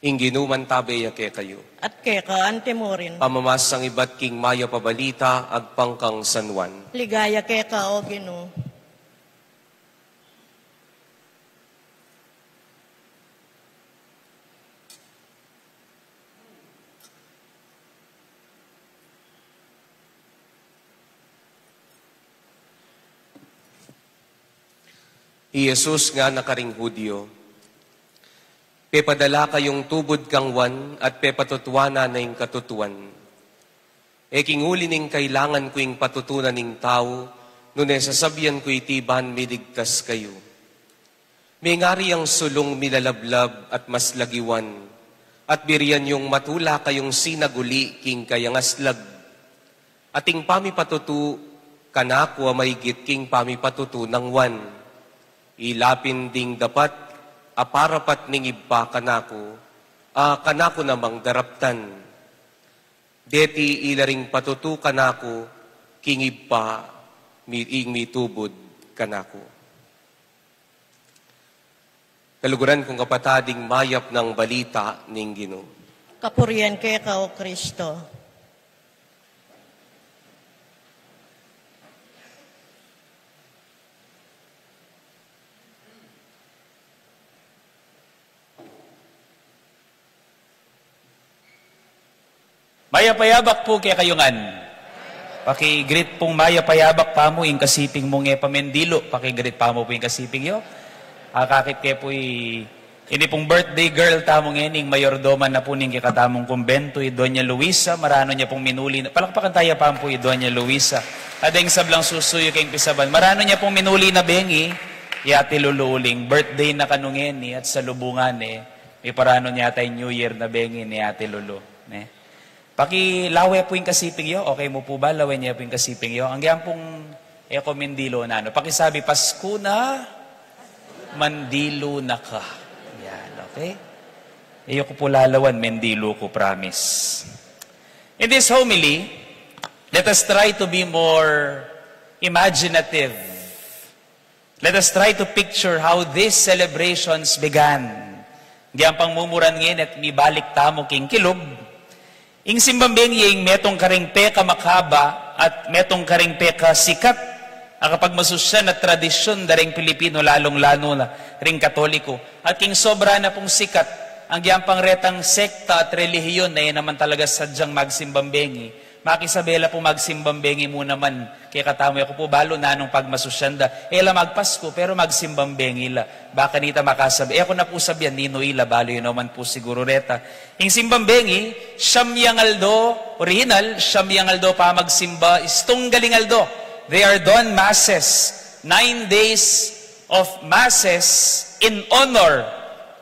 Ingginuman tabeya ke kayo. At keka antemorin. Pamamasang iba't king maya pabalita, agpangkang San Juan. Ligaya keka o Ginoo. I Jesus nga nakaring Hudyo, pepadala kayong tubod kang wan at pepatutwana na yung katutuan. E kinguli ning kailangan ko yung patutunan ning tao, nune sasabihan ko itiban miligtas kayo. May ngari ang sulong milalablab at mas lagiwan, at biriyan yung matula kayong sinaguli king kayangaslag. Ating pamipatutu kanako maigit king pamipatutu ng wan. Ilapin ding dapat, aparapat ning iba kanako namang daraptan. Deti ilaring patutu kanako, king iba ing mitubod kanako. Kaluguran kong kapatading mayap ng balita ning Ginoo. Kapurian keka o Kristo. Mayapayabak po kaya kayungan. Paki-greet pong mayapayabak pa mo yung kasiping mong pamendilo. Paki-greet pa mo po yung kasiping yo. Kakit kaya po ini pong birthday girl tamong ening mayordoman na po ning kikatamong kumbento Doña Luisa. Marano niya pong minuli. Palakpakan tayo pa po Doña Luisa. Adeng sablang susuyo kayong pisaban. Marano niya pong minuli na bengi. Yati lululing. Birthday na kanungeni at sa lubungan may parano niya tayo New Year na bengi ni Ate Lulu. Pakilawe po yung kasiping yo. Okay mo po ba? Lawe niya po yung kasiping yo. Ang yan pong ekomendilo na ano. Pakisabi, Pasko na, mandilo na ka. Yan, okay? Iyo ko po lalawan, mendilo ko, promise. In this homily, let us try to be more imaginative. Let us try to picture how these celebrations began. Diyan pang mumuran ngayon at mibalik tamo king kilog. Ing simbambeng yung metong karing peka makaba at metong karing peka sikat kapag masusya na tradisyon daring Pilipino lalong-lalo na ring Katoliko. At king sobra na pong sikat ang giyampang retang sekta at relihiyon na yan naman talaga sadyang magsimbambengi. Makisabela po magsimbambengi mo naman kaya katamoy ako po balo na nung pagmasusyanda. Ela magpasko pero magsimbambengi la. Baka nita makasabi. Ako na po sabihan nino ila balo yun naman po siguro reta. Yung simbambengi, siyam aldo, original, siyam aldo pa magsimba, istong galing aldo. They are done masses. 9 days of masses in honor.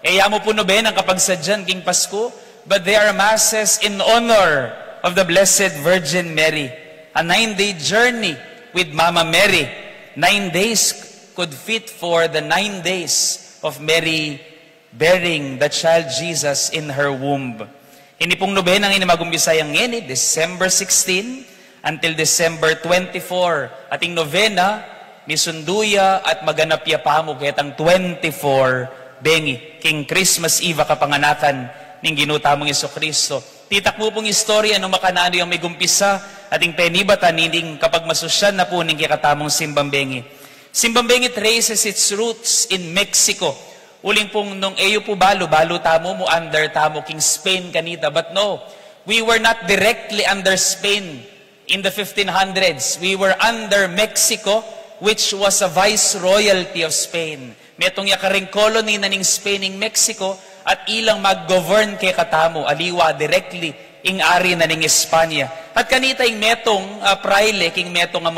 Eya mo po no ben ang kapag sadyan king Pasko, but they are masses in honor of the Blessed Virgin Mary. A 9-day journey with Mama Mary. 9 days could fit for the 9 days of Mary bearing the child Jesus in her womb. Ini pong nobenang inimagumpisayang ngeni, December 16 until December 24. Ating novena, misunduya at maganapya pa mo ketang 24 bengi. King Christmas Eve kapanganakan ning ginutamong Jesucristo. Titakbo pong istorya nung makanano yung may gumpisa ating penibatan nining kapag masusyan na po ning kikatamong simbambengi. Simbambengi traces its roots in Mexico. Uling pong nung eyo po balo tamo mo under tamo king Spain kanita. But no, we were not directly under Spain in the 1500s. We were under Mexico, which was a viceroyalty of Spain. Metong yakaring colony na ning Spain ing Mexico, at ilang mag-govern kay katamo, aliwa directly, ing ari na ning Espanya. At kanita ing metong praile, king metong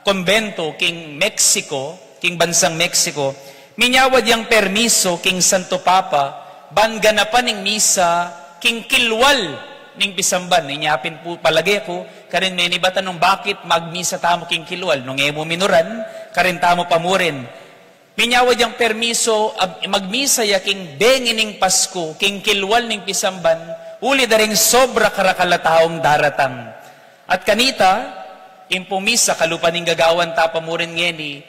konbento, king Mexico, king bansang Mexico, minyawad yang permiso, king Santo Papa, banganapan ning misa, king kilwal, ning pisamban. Inyapin po palagi ko, karin may nibatan nung bakit magmisa tamo king kilwal. Nung emo minuran, karin tamo pamurin. Minyawad yung permiso, magmisa ya king bengining Pasko, king kilwal ning pisamban, uli daring sobra karakalataong daratang. At kanita, impumisa kalupa ning gagawan tapamurin ngeni,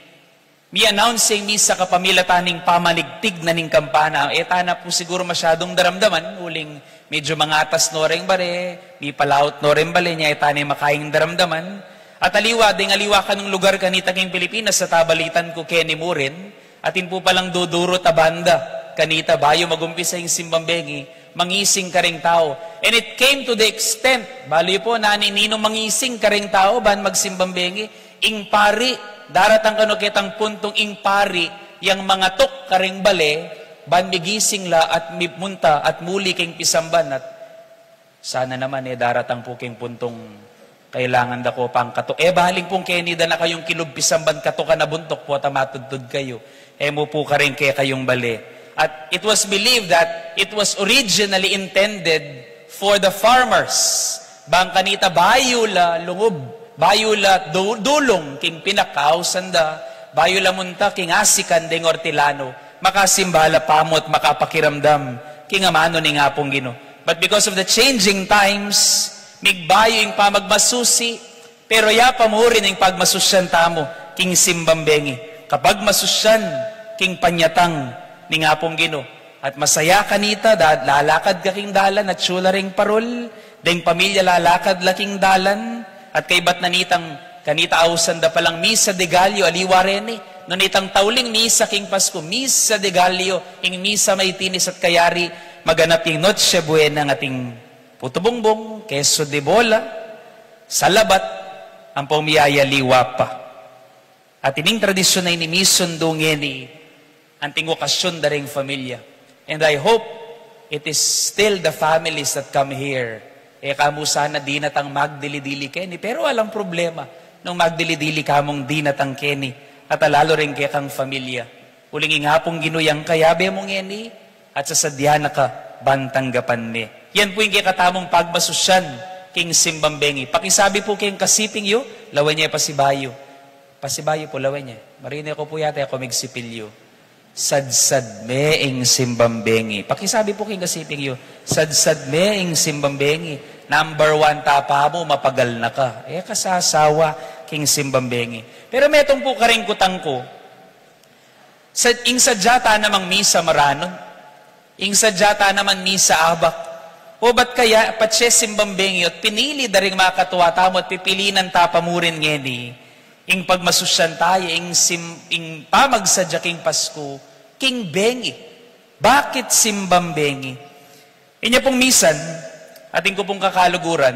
Mi announcing misa kapamilya taning pamaligtig na ning kampana. Tana po siguro masyadong daramdaman. Uling medyo mga atas no rin bare, mi palaot no rin bale niya tani makaing daramdaman. At aliwa, ding aliwa ka ng lugar kanita king Pilipinas sa tabalitan ko Kenny mo rin. Atin po palang duduro tabanda. Kanita bayo magumpisa yung simbambengi, mangising ka ring tao. And it came to the extent, bali po naninino mangising ka ring tao, ban magsimbambengi, ing pari, daratang kanukitang puntong ing pari, yang mga tok karing bale, ban migising la at mipunta at muli king pisamban at sana naman daratang po king puntong kailangan dako pang kato. Baling pong Kenny da na kayong kilub pisamban kato ka na buntok po tamatudtod kayo. Mo po ka rin kayong bale. At it was believed that it was originally intended for the farmers. Bang kanita bayo la lungob, bayo la dulong king pinakaw sanda, bayo la munta king asikan ding ortilano, makasimbala pamot makapakiramdam king amano ni nga pong Gino. But because of the changing times, migbayo ing pamagmasusi, pero ya pamurin ing pagmasusyan tamo king simbambengi. Kapag masusyan king panyatang ni nga pong Gino. At masaya kanita, lalakad ka king dalan at syula ring parol, deng pamilya lalakad laking dalan, at kay bat nanitang kanita ausan da palang misa de Gallo, aliwa rene, nunitang tauling misa king Pasko, misa de Gallo, ing misa may tinis at kayari, maganap yung Noche Buena ng ating putubongbong, keso de bola, salabat, ang pumiyaya liwa pa. At ining tradisyon na inimison dungeni, anting okasyon daring familia. And I hope it is still the families that come here. Kamu sana di natang magdili-dili Kenny. Pero walang problema nung magdili-dili kamong di natang Kenny. At alalo rin kay kang familia. Uling ingapong ginuyang kayabe mong Kenny. At sasadya na ka bantanggapan me. Yan po yung katamong pagbasusyan king simbambengi. Pakisabi po kayong kasiping yo, lawan niya pasibayo. Pasibayo po lawan niya. Marine ko po yata ako magsipilyo. Sadsad me ing simbambengi. Pakisabi po king kasiping yo, sadsad me ing simbambengi. Number 1 tapa mo, mapagal na ka. Kasasawa king simbambengi. Pero metong po karing kutang ko, ing sadyata namang misa maranon, ing sadyata naman misa abak, o ba't kaya patse simbambengi at pinili daring makatuwa tamo at pipilinan tapamurin ngeni, ing pagmasusyan tayo, ing pamagsadya king Pasko, king bengi. Bakit simbambengi? Inya pong misan, ating ko pong kakaluguran,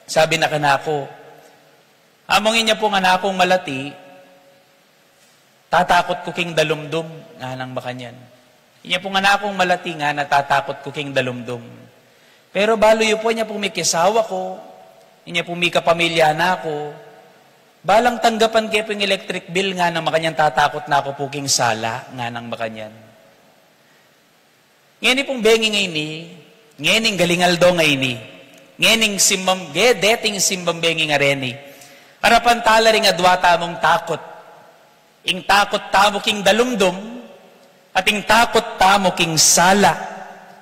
sabi na kanako, among inya pong anakong malati, tatakot ko king dalumdum, nga nang makanyan. Inya pong anakong malati nga, natatakot ko king dalumdum. Pero baloy po niya pong may kisawa ko, inya pong may kapamilya na ako, balang tanggapan kayo yung electric bill nga nang makanyang tatakot na ako po king sala nga nang makanyan. Ngayon pong bengi ngayon ngayon galingaldo ngayon ngayon deting simbambengi nga reni. Harapan tala rin adwa tamong takot. Ing takot tamo king dalumdum at ing takot tamo king sala.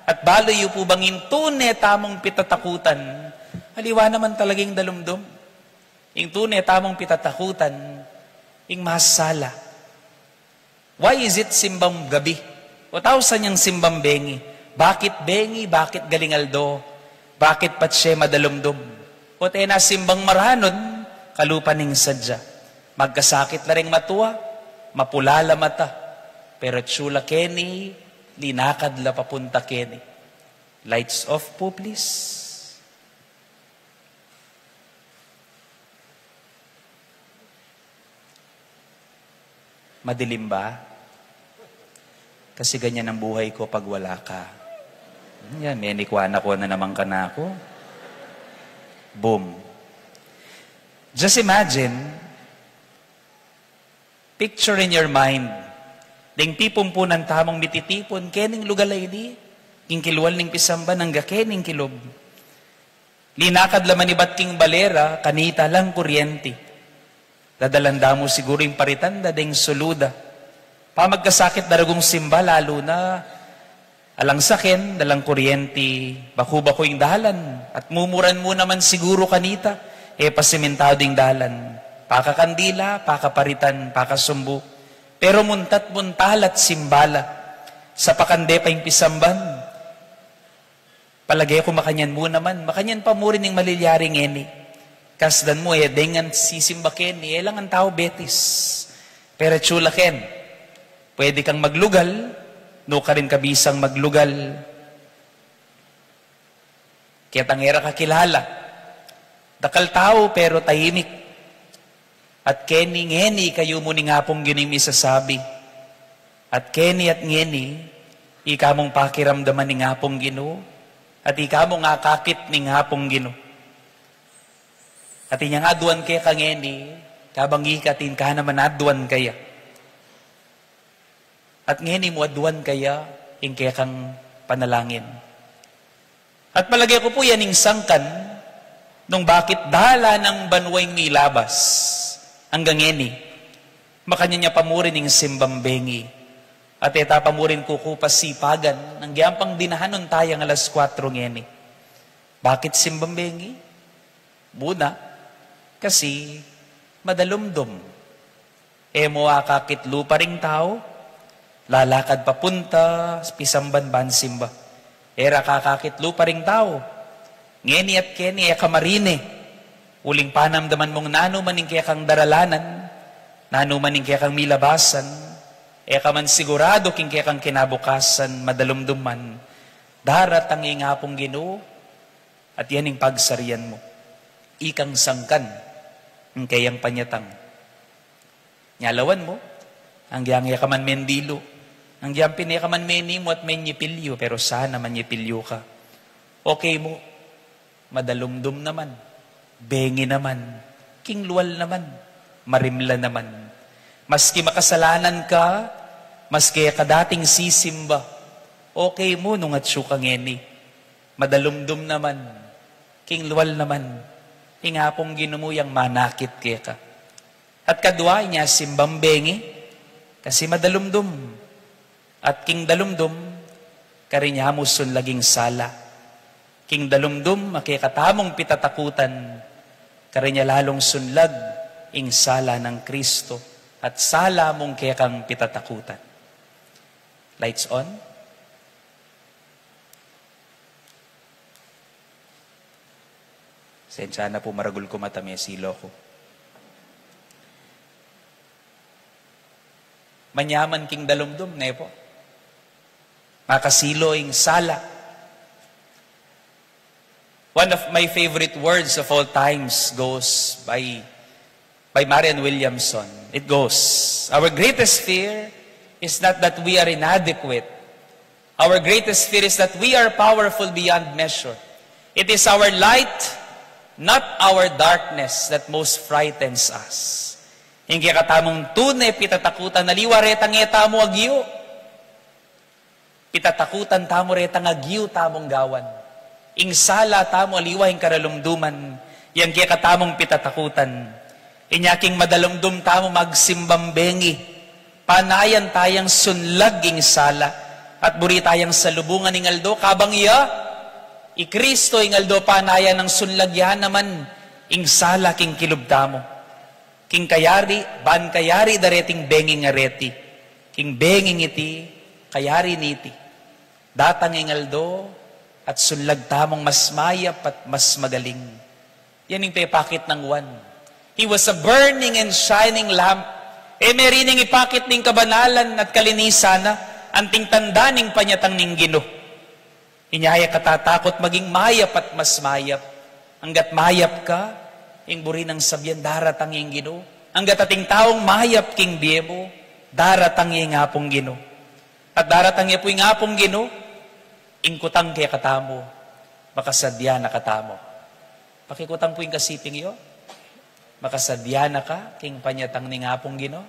At baloy po bangin tune tamong pitatakutan. Haliwa naman talaging dalumdum. Ing tunay tamang pitatakutan, ing masala. Why is it simbang gabi? O tausan niyang simbang bengi? Bakit bengi? Bakit galingaldo? Bakit patsye madalumdum? O tena simbang maranon, kalupaning sadya. Magkasakit na ring matuwa, mapulala mata. Pero tsula Kenny, linakad la papunta Kenny. Lights off po please. Madilim ba? Kasi ganyan ang buhay ko pag wala ka. Yan, may nikwana ko na naman ka na ako. Boom. Just imagine, picture in your mind, ding tipong po ng tamang mititipon, kening lugalay di, king kilwal ning pisamba, ng gakening kilob. Linakad laman iba't king balera, kanita lang kuryente. Dadalanda mo siguro yung paritan, dadeng suluda. Pamagkasakit daragong simba, lalo na alang sakin, dalang kuryente, baku-bako yung dalan. At mumuran mo naman siguro kanita, pasimentado yung dalan. Pakakandila, pakaparitan, pakasumbo. Pero muntat muntalat simbala, sa pakande pa yung pisamban. Palagay ko makanyan mo naman, makanyan pa mo rin yung malilyaring eni. Kasdan mo, dengan sisimba ken, lang ang tao betis. Pero tsula ken, pwede kang maglugal, no ka rin kabisang maglugal. Kaya tangera kakilala. Dakal tao pero tahimik. At keni ngeni kayo mo ni nga pong gining isasabi. At keni at ngeni, ika mong pakiramdaman ni nga pong Ginoo. At ika mong akakit ni nga pong Ginoo. At inyang aduan kaya ka ngeni, kabang ikatin ka naman aduan kaya. At ngeni mo aduan kaya, ing kaya kang panalangin. At palagay ko po yan yung sangkan, nung bakit dala ng banway nilabas, hanggang ngeni, makanya niya pamurin yung simbambengi. At eta pamurin kukupas sipagan, nang giyampang dinahanon tayang alas 4 ngeni. Bakit simbambengi? Muna, kasi madalumdom. Mo akakit lupa ring tao, lalakad papunta, pisamban bansimba. Era kakakit lupa ring tao. Ngeni at keni, kamarine. Uling panamdaman mong nano maning kaya kang daralanan, nano maning kaya kang milabasan, ka man sigurado king kaya kang kinabukasan, madalumduman, darat ang ingapong Ginoo, at yan yung pagsarian mo. Ikang sangkan, ang kayang panyatang. Nyalawan mo, ang giyang ka man mendilo, ang giyang pinay ka man meni mo at menyipilyo, pero sana manyipilyo ka. Okay mo, madalumdum naman, bengi naman, kingluwal naman, marimla naman. Maski makasalanan ka, maski kadating sisimba, okay mo nung at syukang eni. Madalumdum naman, kingluwal naman, ingapong ginumuyang manakit kaya ka. At kadwa niya simbang bengi, kasi madalumdum. At king dalumdum, karinya musun laging sala. King dalumdum, makikatamong pitatakutan, karinya lalong sunlag, ing sala ng Kristo, at sala mong kaya kang pitatakutan. Lights on. Sensya na po maragul ko mata may silo ko. Manyaman king dalumdum, ne po. Makasilo ing sala. One of my favorite words of all times goes by Marian Williamson. It goes, our greatest fear is not that we are inadequate. Our greatest fear is that we are powerful beyond measure. It is our light, not our darkness, that most frightens us. Hindi katamong tunay pitatakutan, naliwa retang eta mo agyo. Pitatakutan tamo retang agyo tamong gawan. Ing sala tamo aliwa ing karalumduman, yang kaya katamong pitatakutan. Inyaking madalumdum tamo magsimbambengi, panayan tayang sunlaging sala, at buri tayang salubungan ing aldo, kabang iya, Kristo ing aldo panayan ng sunlagyan naman, ing sala king kilubtamo. King kayari, ban kayari dareting benging areti. King benging iti, kayari niti. Datang ingaldo, at sunlag tamong mas mayap at mas magaling. Yan yung pepakit ng Juan. He was a burning and shining lamp. Merining ipakit ning kabanalan at kalinisana, anting tanda ning panyatang ning Ginoo. Inyaya katatakot maging mayap at mas mayap. Hanggat mayap ka, ing buri ng sabyan, daratang ing Ginoo. Hanggat ating taong mayap king biyebo, daratang ing apong Ginoo. At daratang iya po ing apong Ginoo, ing kutang kaya katamo, makasadya na katamo. Pakikutang po ing kasiping iyo, makasadya na ka, king panyatang ning apong Ginoo.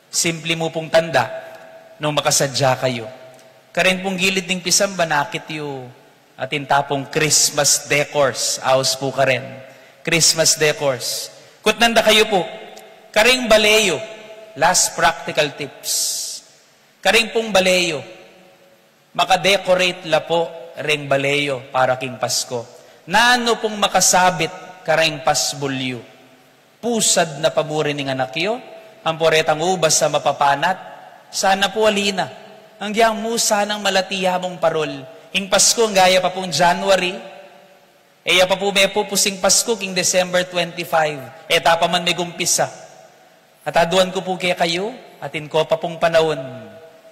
Simple mo pong tanda, nung makasadya kayo. Karen pong gilid ng pisam, banakit yu, atin tapong Christmas decors. Aus po ka rin. Christmas decors. Kutnanda kayo po. Karing baleyo. Last practical tips. Karing pong baleyo. Makadecorate la po ring baleyo para king Pasko. Nano pong makasabit karing pasbulyo. Pusad na paborin ng anak yo, ang poretang ubas sa mapapanat, sana po alina, ang giyang musa ng malatiya mong parol, ing Pasko, ang gaya pa pong January, eya pa po may pupusing Pasko, king December 25, eta pa man may gumpisa. At aduan ko po kaya kayo, atin ko pa pong panahon,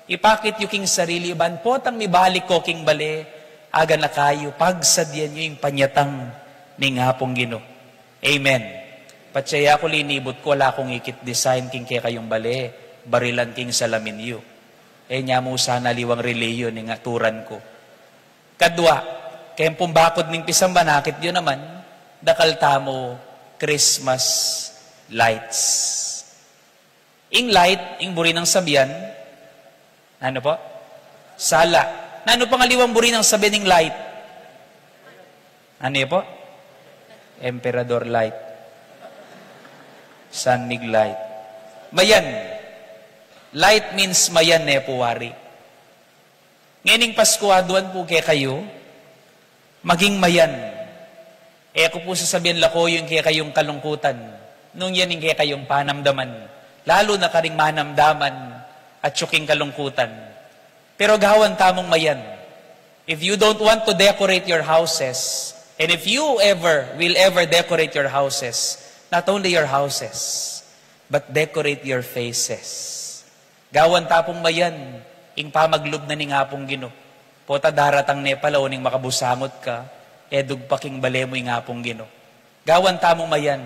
ipakit yung king sarili, ban po tang mibalik ko king bale, aga na kayo, pagsadyan nyo yung panyatang ning hapong Gino. Amen. Patsaya ko linibot ko, wala akong ikit design king kaya kayong bale, barilan king salamin yu. Nya mo sana liwang reliyon ning aturan ko. Kadwa, kayong pumbakod ning pisang banakit yun naman, dakal tamo Christmas lights. Ing light, ing buri ng sabian, ano po? Sala. Ano pangaliwang buri ng sabian ng light? Ano yun po? Emperador light. San Mig light. Mayan. Light means mayan nepuwari. Ngayon Pasko, aduan po kaya kayo, maging mayan. Ako po sasabihin lako yung kaya kayong kalungkutan. Nung yan yung kaya kayong panamdaman. Lalo na karing manamdaman at syuking kalungkutan. Pero gawan tamong mayan. If you don't want to decorate your houses, and if you will ever decorate your houses, not only your houses, but decorate your faces. Gawan tapong mayan, ing pamaglob na ning hapong Gino. Pota daratang nepalaw ning makabusangot ka, edug paking bale mo ing hapong Gino. Gawan tamong mayan.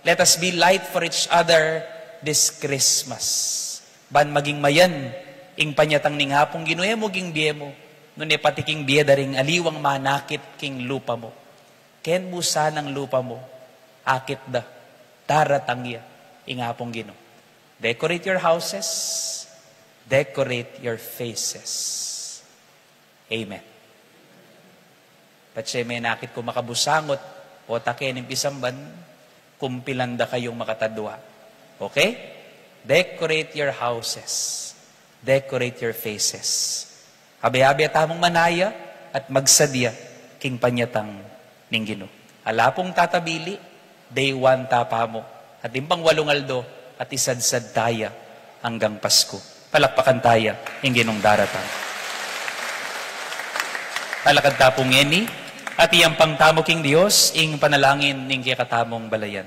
Let us be light for each other this Christmas. Ban maging mayan, ing panyatang ning hapong Gino, mo ging biye mo, no ne patiking biye daring aliwang manakit king lupa mo. Ken mo sanang lupa mo, akit da, daratang ya, ing hapong Gino. Decorate your houses, decorate your faces. Amen. Patsya may nakit ko makabusangot, o takenin pisamban, kumpilanda kayong makatadwa. Okay? Decorate your houses. Decorate your faces. Habi-habi tamong manaya at magsadya king panyatang ning Gino. Alapong tatabili, day 1 tapamo. At impang 8 aldo at isadsad taya hanggang Pasko. Palakpakan taya ing Ginong daratan. Talakad tapong eni at iyang pangtamo king Dios ing panalangin ning kikatamong balayan.